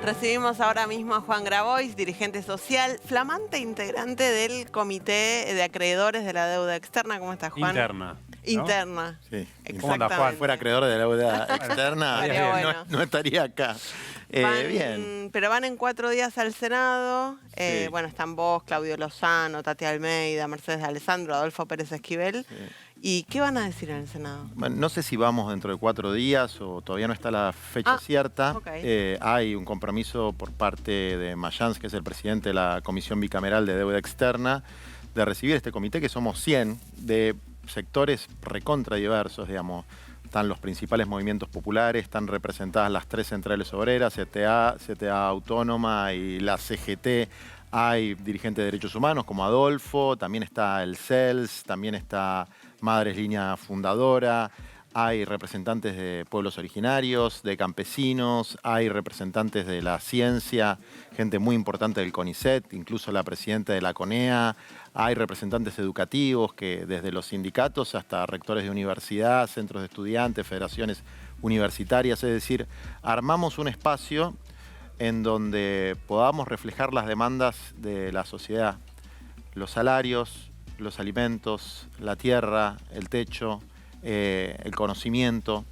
Recibimos ahora mismo a Juan Grabois, dirigente social, flamante integrante del Comité de Acreedores de la Deuda Externa. ¿Cómo estás, Juan? Interna, ¿no? Interna. Sí. ¿Cómo anda, Juan? Si fuera acreedor de la deuda externa, Estaría bueno. no estaría acá. Bien. Pero van en 4 días al Senado. Sí. Bueno, están vos, Claudio Lozano, Tati Almeida, Mercedes Alessandro, Adolfo Pérez Esquivel. Sí. ¿Y qué van a decir en el Senado? Bueno, no sé si vamos dentro de 4 días o todavía no está la fecha cierta. Ok. Hay un compromiso por parte de Mayans, que es el presidente de la Comisión Bicameral de Deuda Externa, de recibir este comité, que somos 100, de sectores recontra diversos, digamos. Están los principales movimientos populares, están representadas las 3 centrales obreras, CTA Autónoma y la CGT. Hay dirigentes de derechos humanos como Adolfo, también está el CELS, también está Madres Línea Fundadora, hay representantes de pueblos originarios, de campesinos, hay representantes de la ciencia, gente muy importante del CONICET, incluso la presidenta de la CONEA, hay representantes educativos que desde los sindicatos hasta rectores de universidad, centros de estudiantes, federaciones universitarias, es decir, armamos un espacio en donde podamos reflejar las demandas de la sociedad, los salarios, los alimentos, la tierra, el techo, el conocimiento,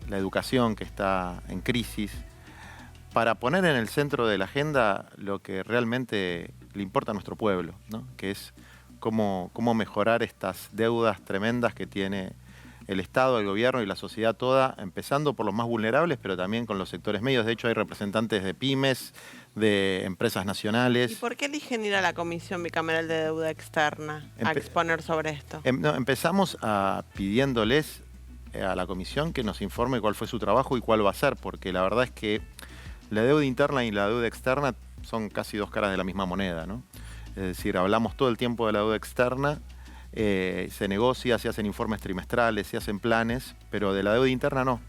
la educación que está en crisis, para poner en el centro de la agenda lo que realmente le importa a nuestro pueblo, ¿no? Que es cómo mejorar estas deudas tremendas que tiene el Estado, el gobierno y la sociedad toda, empezando por los más vulnerables, pero también con los sectores medios. De hecho, hay representantes de pymes, de empresas nacionales. ¿Y por qué eligen ir a la Comisión Bicameral de Deuda Externa a exponer sobre esto? Empezamos pidiéndoles a la comisión que nos informe cuál fue su trabajo y cuál va a ser, porque la verdad es que la deuda interna y la deuda externa son casi 2 caras de la misma moneda, ¿no? Es decir, hablamos todo el tiempo de la deuda externa, se negocia, se hacen informes trimestrales, se hacen planes, pero de la deuda interna no.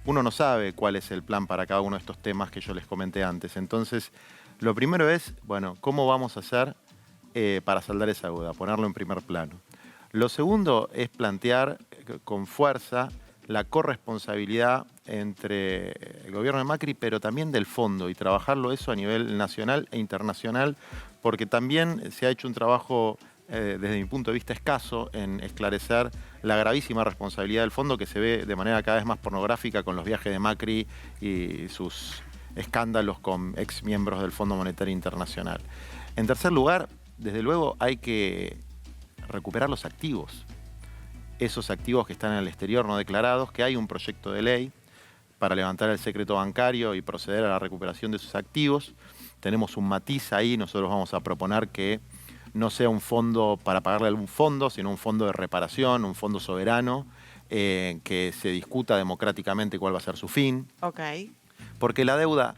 Uno no sabe cuál es el plan para cada uno de estos temas que yo les comenté antes. Entonces, lo primero es, bueno, ¿cómo vamos a hacer para saldar esa deuda? Ponerlo en primer plano. Lo segundo es plantear con fuerza la corresponsabilidad entre el gobierno de Macri, pero también del fondo, y trabajarlo eso a nivel nacional e internacional, porque también se ha hecho un trabajo desde mi punto de vista escaso en esclarecer la gravísima responsabilidad del fondo, que se ve de manera cada vez más pornográfica con los viajes de Macri y sus escándalos con ex miembros del Fondo Monetario Internacional. En tercer lugar, desde luego hay que recuperar los activos, esos activos que están en el exterior no declarados, que hay un proyecto de ley para levantar el secreto bancario y proceder a la recuperación de esos activos. Tenemos un matiz ahí, nosotros vamos a proponer que no sea un fondo para pagarle a algún fondo, sino un fondo de reparación, un fondo soberano, que se discuta democráticamente cuál va a ser su fin. Ok. Porque la deuda,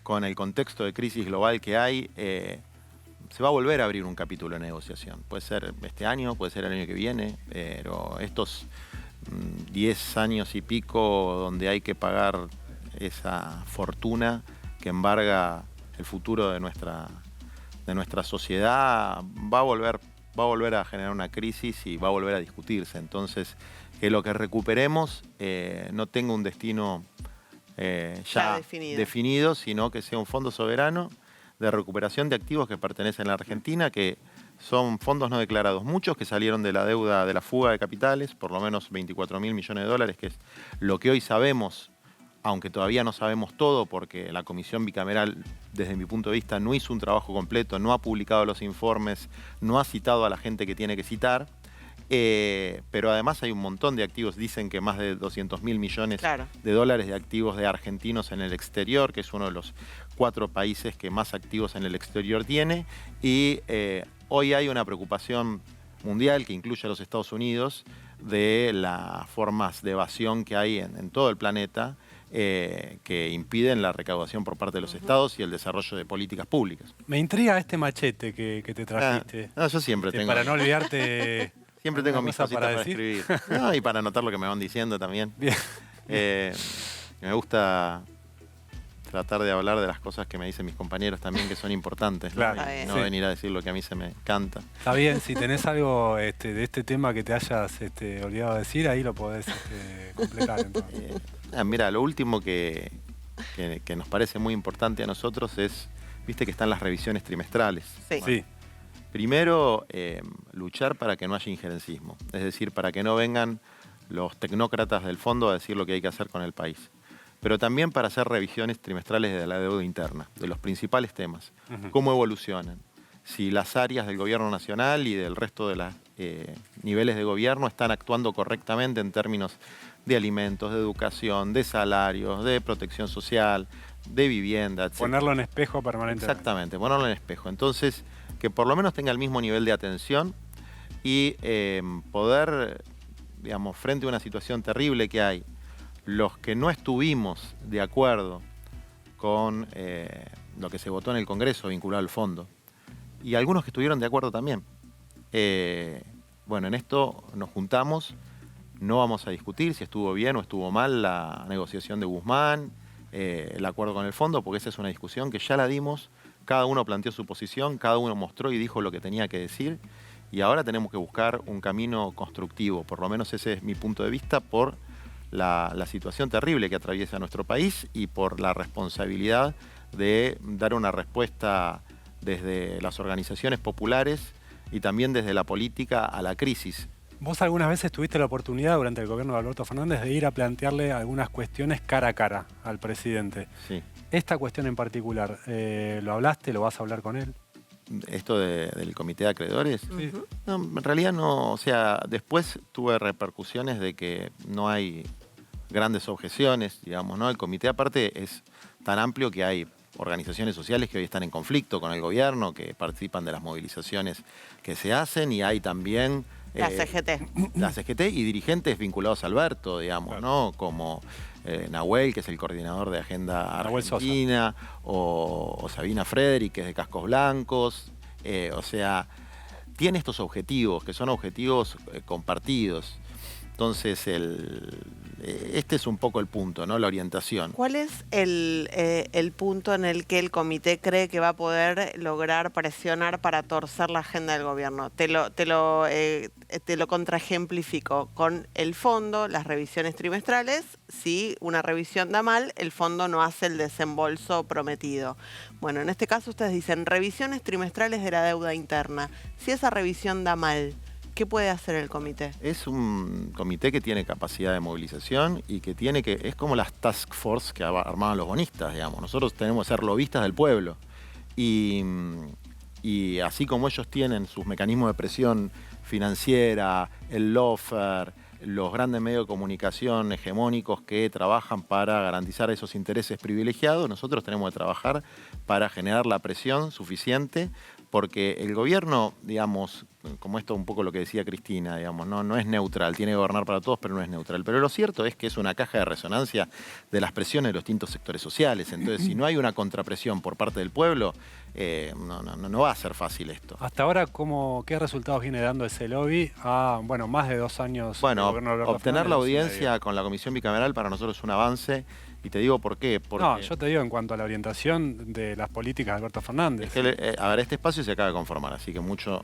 con el contexto de crisis global que hay, se va a volver a abrir un capítulo de negociación. Puede ser este año, puede ser el año que viene, pero estos 10 años y pico donde hay que pagar esa fortuna que embarga el futuro de nuestra sociedad, va a volver a generar una crisis y va a volver a discutirse. Entonces, que lo que recuperemos no tenga un destino ya definido, sino que sea un fondo soberano de recuperación de activos que pertenecen a la Argentina, que son fondos no declarados, muchos que salieron de la deuda, de la fuga de capitales, por lo menos 24.000 millones de dólares, que es lo que hoy sabemos, aunque todavía no sabemos todo, porque la Comisión Bicameral, desde mi punto de vista, no hizo un trabajo completo, no ha publicado los informes, no ha citado a la gente que tiene que citar, pero además hay un montón de activos, dicen que más de 200.000 millones de dólares de activos de argentinos en el exterior, que es uno de los 4 países que más activos en el exterior tiene, y hoy hay una preocupación mundial que incluye a los Estados Unidos de las formas de evasión que hay en todo el planeta, que impiden la recaudación por parte de los estados y el desarrollo de políticas públicas. Me intriga este machete que te trajiste. No, yo siempre tengo. Para no olvidarte. Siempre tengo mis cositas para escribir. No, y para anotar lo que me van diciendo también. Bien. Me gusta tratar de hablar de las cosas que me dicen mis compañeros también, que son importantes. Claro. ¿No? Y no venir a decir lo que a mí se me canta. Está bien, si tenés algo de este tema que te hayas olvidado de decir, ahí lo podés completar. Entonces. Mira, lo último que que nos parece muy importante a nosotros es, viste que están las revisiones trimestrales. Sí. Bueno, primero, luchar para que no haya injerencismo, es decir, para que no vengan los tecnócratas del fondo a decir lo que hay que hacer con el país. Pero también para hacer revisiones trimestrales de la deuda interna, de los principales temas, cómo evolucionan, si las áreas del gobierno nacional y del resto de los niveles de gobierno están actuando correctamente en términos de alimentos, de educación, de salarios, de protección social, de vivienda, etc. Ponerlo en espejo permanentemente. Exactamente, ponerlo en espejo. Entonces, que por lo menos tenga el mismo nivel de atención y poder, digamos, frente a una situación terrible que hay, los que no estuvimos de acuerdo con lo que se votó en el Congreso vinculado al fondo, y algunos que estuvieron de acuerdo también. Bueno, en esto nos juntamos, no vamos a discutir si estuvo bien o estuvo mal la negociación de Guzmán, el acuerdo con el fondo, porque esa es una discusión que ya la dimos, cada uno planteó su posición, cada uno mostró y dijo lo que tenía que decir, y ahora tenemos que buscar un camino constructivo, por lo menos ese es mi punto de vista, por la situación terrible que atraviesa nuestro país y por la responsabilidad de dar una respuesta desde las organizaciones populares y también desde la política a la crisis. Vos algunas veces tuviste la oportunidad durante el gobierno de Alberto Fernández de ir a plantearle algunas cuestiones cara a cara al presidente. Sí. Esta cuestión en particular, ¿lo hablaste? ¿Lo vas a hablar con él? ¿Esto del comité de acreedores? Sí. No, en realidad no, o sea, después tuve repercusiones de que no hay grandes objeciones, digamos, ¿no? El comité aparte es tan amplio que hay organizaciones sociales que hoy están en conflicto con el gobierno, que participan de las movilizaciones que se hacen, y hay también La CGT. la CGT y dirigentes vinculados a Alberto, digamos, Claro. ¿no? Como Nahuel, que es el coordinador de Agenda Nahuel Sosa. Argentina, o Sabina Frederick, que es de Cascos Blancos, o sea, tiene estos objetivos, que son objetivos compartidos. Entonces, este es un poco el punto, ¿no? La orientación. ¿Cuál es el punto en el que el comité cree que va a poder lograr presionar para torcer la agenda del gobierno? Te lo contraejemplifico con el fondo, las revisiones trimestrales. Si una revisión da mal, el fondo no hace el desembolso prometido. Bueno, en este caso ustedes dicen revisiones trimestrales de la deuda interna. Si esa revisión da mal, ¿qué puede hacer el comité? Es un comité que tiene capacidad de movilización y que es como las task force que armaban los bonistas, digamos. Nosotros tenemos que ser lobistas del pueblo. Y así como ellos tienen sus mecanismos de presión financiera, el lawfare, los grandes medios de comunicación hegemónicos que trabajan para garantizar esos intereses privilegiados, nosotros tenemos que trabajar para generar la presión suficiente, porque el gobierno, digamos, como esto un poco lo que decía Cristina, digamos, no es neutral, tiene que gobernar para todos, pero no es neutral. Pero lo cierto es que es una caja de resonancia de las presiones de los distintos sectores sociales. Entonces, si no hay una contrapresión por parte del pueblo, no va a ser fácil esto. Hasta ahora, ¿qué resultados viene dando ese lobby a, bueno, más de 2 años? Bueno, de gobierno de Alberto obtener la Fernández, audiencia con la comisión bicameral para nosotros es un avance. Y te digo por qué. Porque No, yo te digo en cuanto a la orientación de las políticas de Alberto Fernández. es que, a ver, este espacio se acaba de conformar, así que mucho...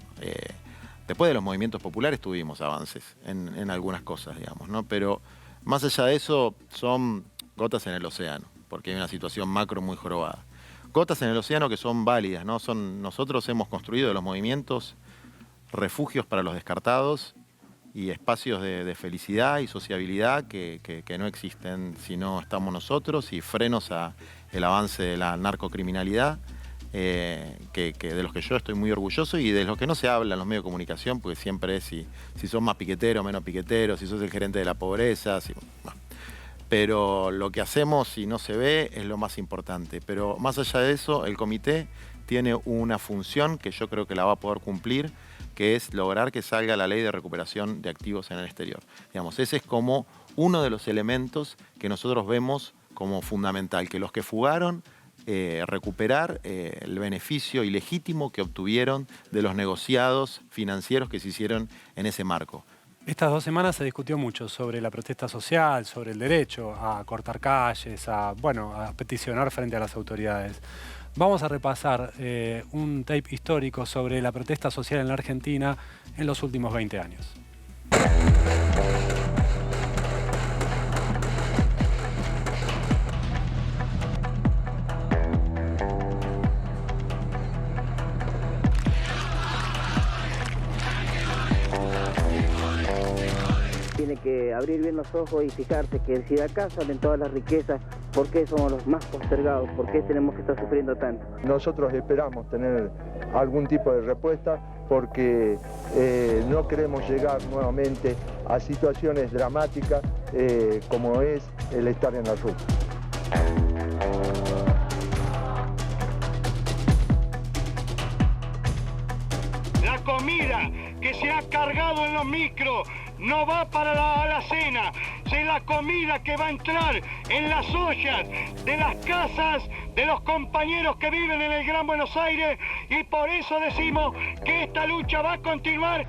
después de los movimientos populares tuvimos avances en algunas cosas, digamos, ¿no? Pero más allá de eso, son gotas en el océano, porque hay una situación macro muy jorobada. Gotas en el océano que son válidas, ¿no? Nosotros hemos construido de los movimientos refugios para los descartados y espacios de felicidad y sociabilidad que no existen si no estamos nosotros, y frenos al avance de la narcocriminalidad, que de los que yo estoy muy orgulloso y de los que no se habla en los medios de comunicación, porque siempre es si sos más piquetero o menos piquetero, si sos el gerente de la pobreza. Bueno. Pero lo que hacemos y no se ve es lo más importante. Pero más allá de eso, el comité tiene una función que yo creo que la va a poder cumplir, que es lograr que salga la ley de recuperación de activos en el exterior. Digamos, ese es como uno de los elementos que nosotros vemos como fundamental, que los que fugaron recuperar el beneficio ilegítimo que obtuvieron de los negociados financieros que se hicieron en ese marco. Estas 2 semanas se discutió mucho sobre la protesta social, sobre el derecho a cortar calles, a peticionar frente a las autoridades. Vamos a repasar un tape histórico sobre la protesta social en la Argentina en los últimos 20 años. abrir bien los ojos y fijarse que si de acá salen todas las riquezas, ¿por qué somos los más postergados? ¿Por qué tenemos que estar sufriendo tanto? Nosotros esperamos tener algún tipo de respuesta porque no queremos llegar nuevamente a situaciones dramáticas como es el estar en la ruta. La comida que se ha cargado en los micros no va para la alacena, es la comida que va a entrar en las ollas de las casas de los compañeros que viven en el Gran Buenos Aires, y por eso decimos que esta lucha va a continuar.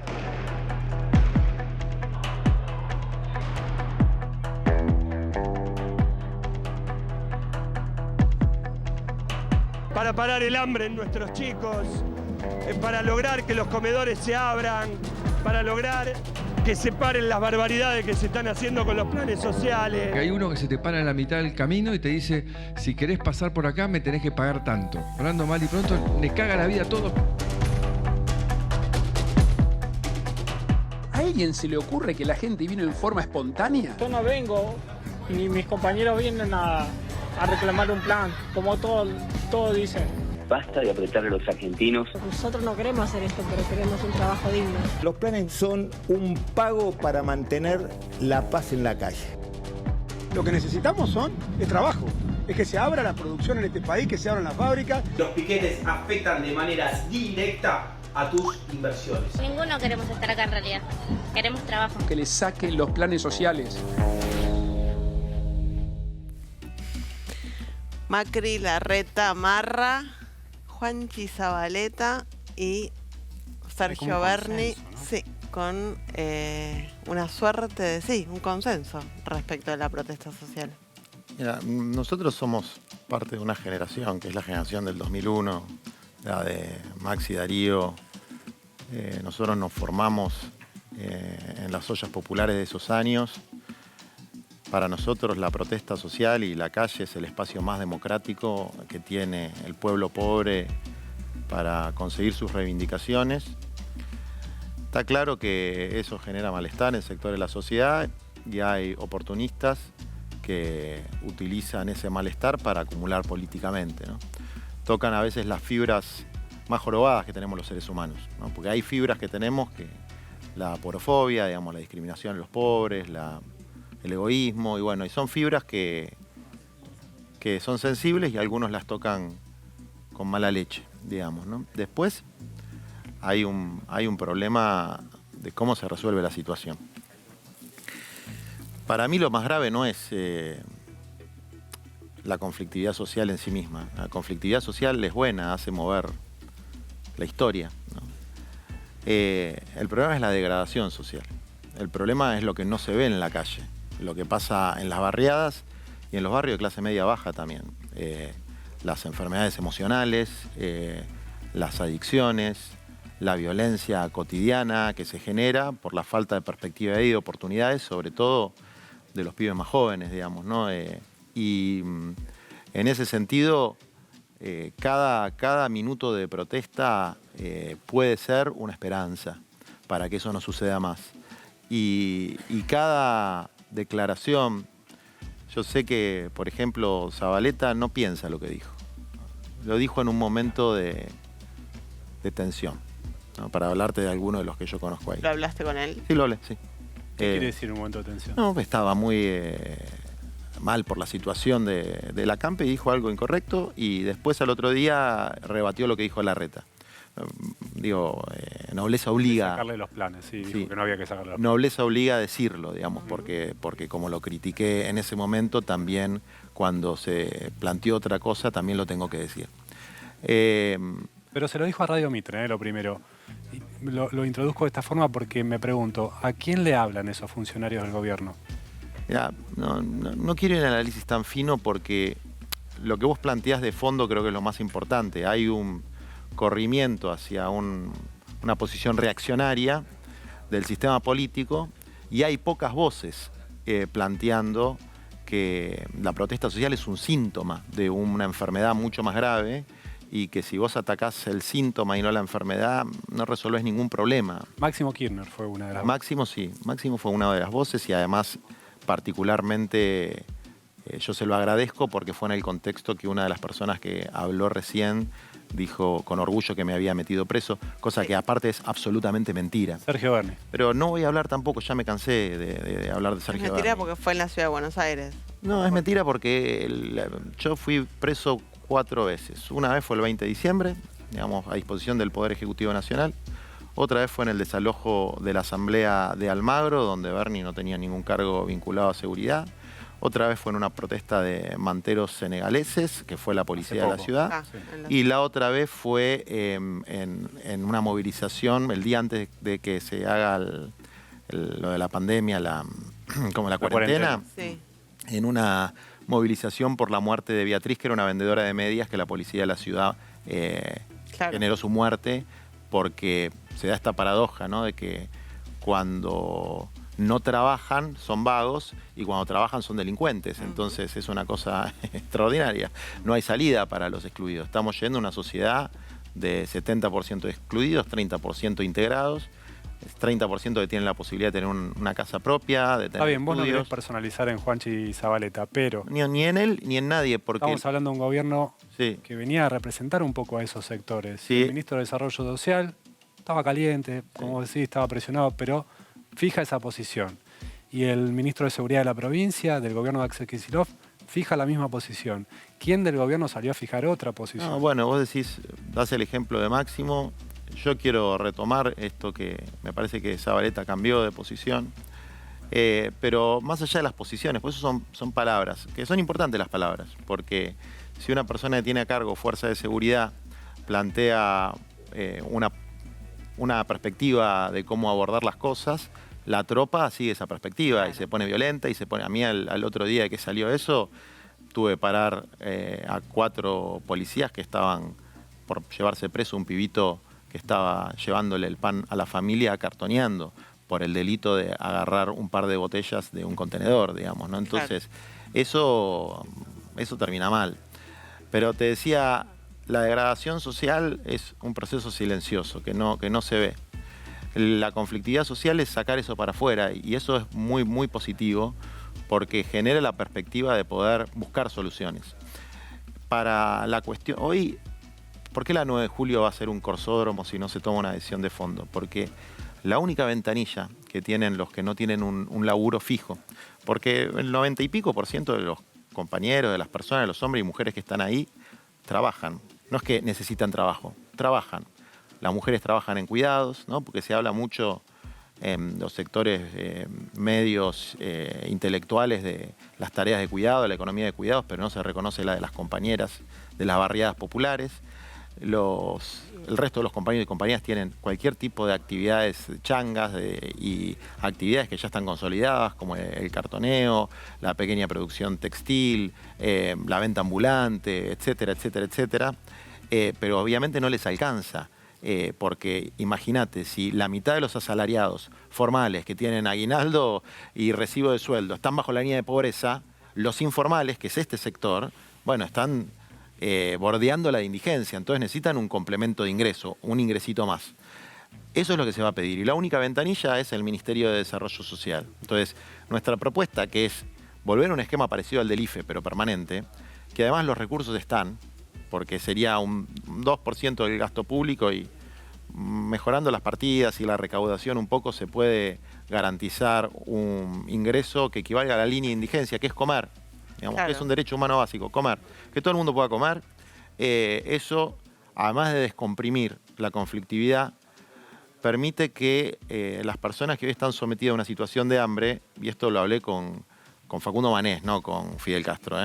Para parar el hambre en nuestros chicos, para lograr que los comedores se abran, para lograr que se paren las barbaridades que se están haciendo con los planes sociales. Hay uno que se te para en la mitad del camino y te dice, si querés pasar por acá me tenés que pagar tanto. Hablando mal y pronto, le caga la vida a todo. ¿A alguien se le ocurre que la gente vino en forma espontánea? Yo no vengo, ni mis compañeros vienen a reclamar un plan, como todos dicen. Basta de apretar a los argentinos. Nosotros no queremos hacer esto, pero queremos un trabajo digno. Los planes son un pago para mantener la paz en la calle. Lo que necesitamos es trabajo. Es que se abra la producción en este país, que se abran las fábricas. Los piquetes afectan de manera directa a tus inversiones. Ninguno queremos estar acá en realidad. Queremos trabajo. Que les saquen los planes sociales. Macri, Larreta, Marra, Juanchi Zabaleta y Sergio Berni, sí, con una suerte de, un consenso respecto a la protesta social. Mira, nosotros somos parte de una generación, que es la generación del 2001, la de Maxi, Darío. Nosotros nos formamos en las ollas populares de esos años. Para nosotros la protesta social y la calle es el espacio más democrático que tiene el pueblo pobre para conseguir sus reivindicaciones. Está claro que eso genera malestar en el sector de la sociedad y hay oportunistas que utilizan ese malestar para acumular políticamente, ¿no? Tocan a veces las fibras más jorobadas que tenemos los seres humanos, ¿no? Porque hay fibras que tenemos, que la porofobia, digamos, la discriminación de los pobres, el egoísmo, y bueno, y son fibras que son sensibles y algunos las tocan con mala leche, digamos, ¿no? Después hay un problema de cómo se resuelve la situación. Para mí lo más grave no es la conflictividad social en sí misma. La conflictividad social es buena, hace mover la historia, ¿no? El problema es la degradación social. El problema es lo que no se ve en la calle, lo que pasa en las barriadas y en los barrios de clase media baja también. Las enfermedades emocionales, las adicciones, la violencia cotidiana que se genera por la falta de perspectiva y de oportunidades, sobre todo de los pibes más jóvenes, digamos, ¿no? Y en ese sentido, cada minuto de protesta puede ser una esperanza para que eso no suceda más. Y cada declaración, yo sé que, por ejemplo, Zabaleta no piensa lo que dijo. Lo dijo en un momento de tensión, ¿no? Para hablarte de alguno de los que yo conozco ahí. ¿Lo hablaste con él? Sí, lo hablé, sí. ¿Qué quiere decir un momento de tensión? No, estaba muy mal por la situación de la Campe y dijo algo incorrecto y después al otro día rebatió lo que dijo Larreta. Digo, nobleza obliga... Sacarle los planes, sí, dijo que no había que sacarle los planes. Nobleza obliga a decirlo, digamos, porque como lo critiqué en ese momento, también cuando se planteó otra cosa, también lo tengo que decir. Pero se lo dijo a Radio Mitre, lo primero. Lo introduzco de esta forma porque me pregunto, ¿a quién le hablan esos funcionarios del gobierno? Mirá, no quiero ir a un análisis tan fino porque lo que vos planteás de fondo creo que es lo más importante. Hay un corrimiento hacia una posición reaccionaria del sistema político y hay pocas voces planteando que la protesta social es un síntoma de una enfermedad mucho más grave y que si vos atacás el síntoma y no la enfermedad, no resolvés ningún problema. Máximo Kirchner fue una de las Máximo sí, Máximo fue una de las voces y además particularmente yo se lo agradezco porque fue en el contexto que una de las personas que habló recién dijo con orgullo que me había metido preso, cosa que aparte es absolutamente mentira. Sergio Berni. Pero no voy a hablar tampoco, ya me cansé de hablar de Sergio Berni. Es mentira porque fue en la ciudad de Buenos Aires. No, es mentira porque yo fui preso 4 veces. Una vez fue el 20 de diciembre, digamos, a disposición del Poder Ejecutivo Nacional. Otra vez fue en el desalojo de la Asamblea de Almagro, donde Berni no tenía ningún cargo vinculado a seguridad. Otra vez fue en una protesta de manteros senegaleses, que fue la policía de la ciudad. Y la otra vez fue en una movilización, el día antes de que se haga lo de la pandemia, como la cuarentena. Sí. En una movilización por la muerte de Beatriz, que era una vendedora de medias, que la policía de la ciudad generó su muerte, porque se da esta paradoja, ¿no? De que cuando no trabajan son vagos y cuando trabajan son delincuentes. Entonces es una cosa extraordinaria. No hay salida para los excluidos. Estamos yendo a una sociedad de 70% excluidos, 30% integrados, 30% que tienen la posibilidad de tener una casa propia, de tener Está bien, estudios. vos no querés personalizar en Juanchi Zabaleta, pero... Ni en él ni en nadie, porque... Estamos hablando de un gobierno sí. que venía a representar un poco a esos sectores. Sí. El ministro de Desarrollo Social estaba caliente, como decís, estaba presionado, pero fija esa posición. Y el ministro de Seguridad de la provincia, del gobierno de Axel Kicillof, fija la misma posición. ¿Quién del gobierno salió a fijar otra posición? No, bueno, vos decís, das el ejemplo de Máximo. Yo quiero retomar esto que me parece que Zabaleta cambió de posición. Pero más allá de las posiciones, pues eso son palabras, que son importantes las palabras, porque si una persona que tiene a cargo fuerza de seguridad plantea una perspectiva de cómo abordar las cosas, la tropa sigue esa perspectiva y se pone violenta y se pone... A mí al otro día que salió eso, tuve que parar a 4 policías que estaban por llevarse preso un pibito que estaba llevándole el pan a la familia cartoneando por el delito de agarrar un par de botellas de un contenedor, digamos, ¿no? Entonces, eso termina mal. Pero te decía, la degradación social es un proceso silencioso, que no se ve. La conflictividad social es sacar eso para afuera y eso es muy, muy positivo porque genera la perspectiva de poder buscar soluciones. Para la cuestión... Hoy, ¿por qué la 9 de julio va a ser un corsódromo si no se toma una decisión de fondo? Porque la única ventanilla que tienen los que no tienen un laburo fijo, porque el 90 y pico % de los compañeros, de las personas, de los hombres y mujeres que están ahí, trabajan. No es que necesitan trabajo, trabajan. Las mujeres trabajan en cuidados, ¿no? Porque se habla mucho en los sectores medios intelectuales de las tareas de cuidado, de la economía de cuidados, pero no se reconoce la de las compañeras de las barriadas populares. El resto de los compañeros y compañeras tienen cualquier tipo de actividades changas y actividades que ya están consolidadas, como el cartoneo, la pequeña producción textil, la venta ambulante, etcétera, etcétera, etcétera. Pero obviamente no les alcanza, porque imagínate, si la mitad de los asalariados formales que tienen aguinaldo y recibo de sueldo están bajo la línea de pobreza, los informales, que es este sector, bueno, están... bordeando la indigencia, entonces necesitan un complemento de ingreso, un ingresito más. Eso es lo que se va a pedir y la única ventanilla es el Ministerio de Desarrollo Social. Entonces, nuestra propuesta, que es volver a un esquema parecido al del IFE, pero permanente, que además los recursos están, porque sería un 2% del gasto público y mejorando las partidas y la recaudación un poco se puede garantizar un ingreso que equivalga a la línea de indigencia, que es comer. Digamos, claro. Que es un derecho humano básico, comer. Que todo el mundo pueda comer. Eso, además de descomprimir la conflictividad, permite que las personas que hoy están sometidas a una situación de hambre, y esto lo hablé con Facundo Manés, no con Fidel Castro,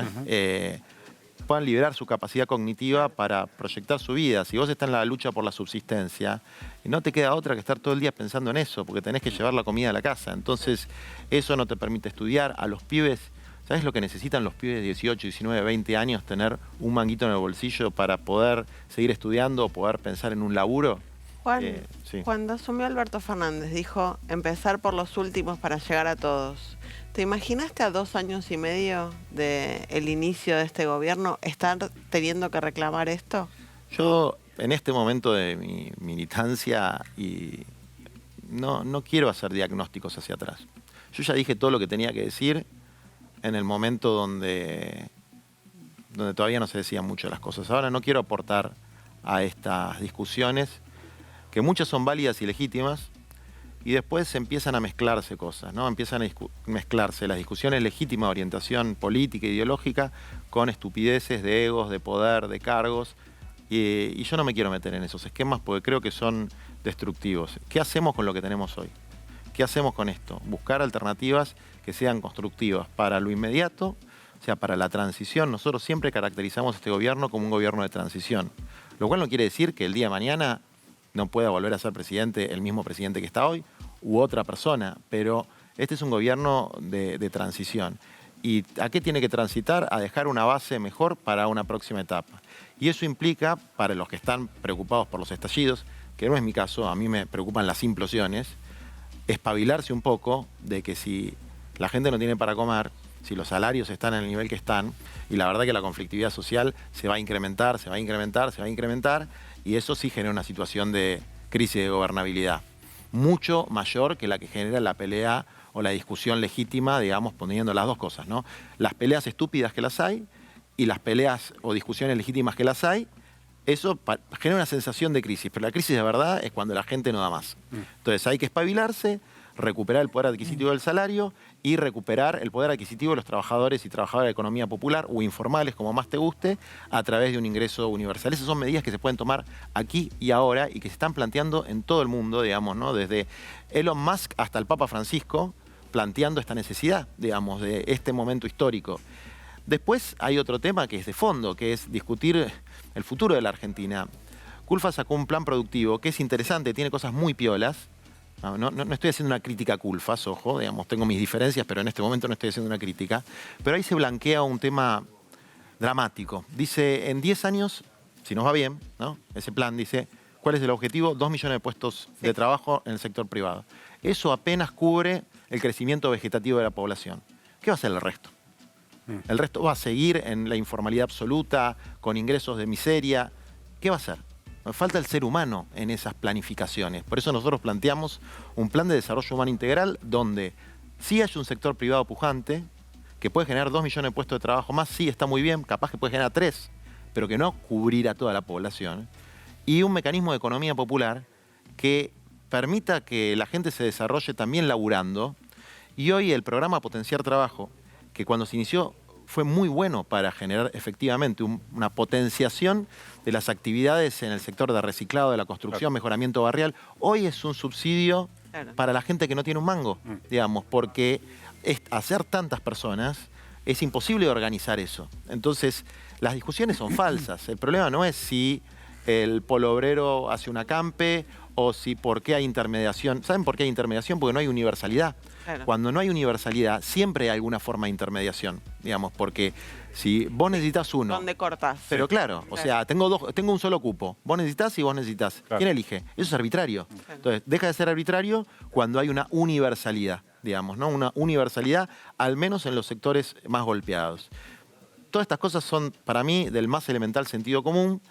puedan liberar su capacidad cognitiva para proyectar su vida. Si vos estás en la lucha por la subsistencia, no te queda otra que estar todo el día pensando en eso, porque tenés que llevar la comida a la casa. Entonces, eso no te permite estudiar. A los pibes... ¿Sabes lo que necesitan los pibes de 18, 19, 20 años? Tener un manguito en el bolsillo para poder seguir estudiando o poder pensar en un laburo. Juan, sí. Cuando asumió Alberto Fernández dijo empezar por los últimos para llegar a todos. ¿Te imaginaste a 2 años y medio del inicio de este gobierno estar teniendo que reclamar esto? Yo, en este momento de mi militancia, no quiero hacer diagnósticos hacia atrás. Yo ya dije todo lo que tenía que decir en el momento donde todavía no se decían mucho las cosas. Ahora no quiero aportar a estas discusiones, que muchas son válidas y legítimas, y después empiezan a mezclarse cosas, ¿no? Empiezan a mezclarse las discusiones legítimas de orientación política e ideológica con estupideces de egos, de poder, de cargos, y yo no me quiero meter en esos esquemas porque creo que son destructivos. ¿Qué hacemos con lo que tenemos hoy? ¿Qué hacemos con esto? Buscar alternativas que sean constructivas para lo inmediato, o sea, para la transición. Nosotros siempre caracterizamos a este gobierno como un gobierno de transición, lo cual no quiere decir que el día de mañana no pueda volver a ser presidente el mismo presidente que está hoy u otra persona, pero este es un gobierno de transición. ¿Y a qué tiene que transitar? A dejar una base mejor para una próxima etapa. Y eso implica, para los que están preocupados por los estallidos, que no es mi caso, a mí me preocupan las implosiones, espabilarse un poco de que si la gente no tiene para comer, si los salarios están en el nivel que están, y la verdad que la conflictividad social se va a incrementar, se va a incrementar, se va a incrementar, y eso sí genera una situación de crisis de gobernabilidad, mucho mayor que la que genera la pelea o la discusión legítima, digamos, poniendo las dos cosas, ¿no? Las peleas estúpidas que las hay y las peleas o discusiones legítimas que las hay, eso genera una sensación de crisis, pero la crisis de verdad es cuando la gente no da más. Entonces hay que espabilarse, recuperar el poder adquisitivo del salario y recuperar el poder adquisitivo de los trabajadores y trabajadoras de la economía popular o informales, como más te guste, a través de un ingreso universal. Esas son medidas que se pueden tomar aquí y ahora y que se están planteando en todo el mundo, digamos, ¿no? Desde Elon Musk hasta el Papa Francisco, planteando esta necesidad, digamos, de este momento histórico. Después hay otro tema que es de fondo, que es discutir el futuro de la Argentina. Culfas sacó un plan productivo que es interesante, tiene cosas muy piolas. No estoy haciendo una crítica a Culfas, ojo, digamos, tengo mis diferencias, pero en este momento no estoy haciendo una crítica. Pero ahí se blanquea un tema dramático. Dice, en 10 años, si nos va bien, ¿no? Ese plan dice, ¿cuál es el objetivo? 2 millones de puestos de trabajo en el sector privado. Eso apenas cubre el crecimiento vegetativo de la población. ¿Qué va a hacer el resto? El resto va a seguir en la informalidad absoluta, con ingresos de miseria. ¿Qué va a hacer? Falta el ser humano en esas planificaciones. Por eso nosotros planteamos un plan de desarrollo humano integral donde sí hay un sector privado pujante que puede generar 2 millones de puestos de trabajo más, sí está muy bien, capaz que puede generar 3, pero que no cubrir a toda la población. Y un mecanismo de economía popular que permita que la gente se desarrolle también laburando. Y hoy el programa Potenciar Trabajo, que cuando se inició fue muy bueno para generar efectivamente una potenciación de las actividades en el sector de reciclado, de la construcción, mejoramiento barrial. Hoy es un subsidio para la gente que no tiene un mango, digamos, porque hacer tantas personas es imposible organizar eso. Entonces, las discusiones son falsas. El problema no es si el polo obrero hace un acampe o si por qué hay intermediación. ¿Saben por qué hay intermediación? Porque no hay universalidad. Claro. Cuando no hay universalidad, siempre hay alguna forma de intermediación, digamos, porque si vos necesitas uno... ¿Dónde cortás? Pero claro, o sea, tengo un solo cupo. Vos necesitas y vos necesitas. Claro. ¿Quién elige? Eso es arbitrario. Claro. Entonces, deja de ser arbitrario cuando hay una universalidad, digamos, ¿no? Una universalidad, al menos en los sectores más golpeados. Todas estas cosas son, para mí, del más elemental sentido común.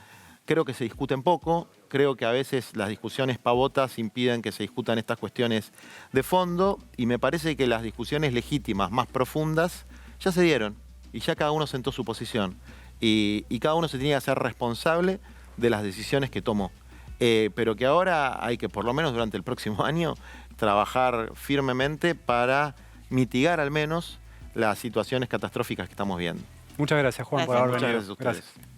Creo que se discuten poco, creo que a veces las discusiones pavotas impiden que se discutan estas cuestiones de fondo y me parece que las discusiones legítimas, más profundas, ya se dieron y ya cada uno sentó su posición y cada uno se tenía que hacer responsable de las decisiones que tomó. Pero que ahora hay que, por lo menos durante el próximo año, trabajar firmemente para mitigar al menos las situaciones catastróficas que estamos viendo. Muchas gracias, Juan, por haber venido. Muchas gracias a ustedes. Gracias.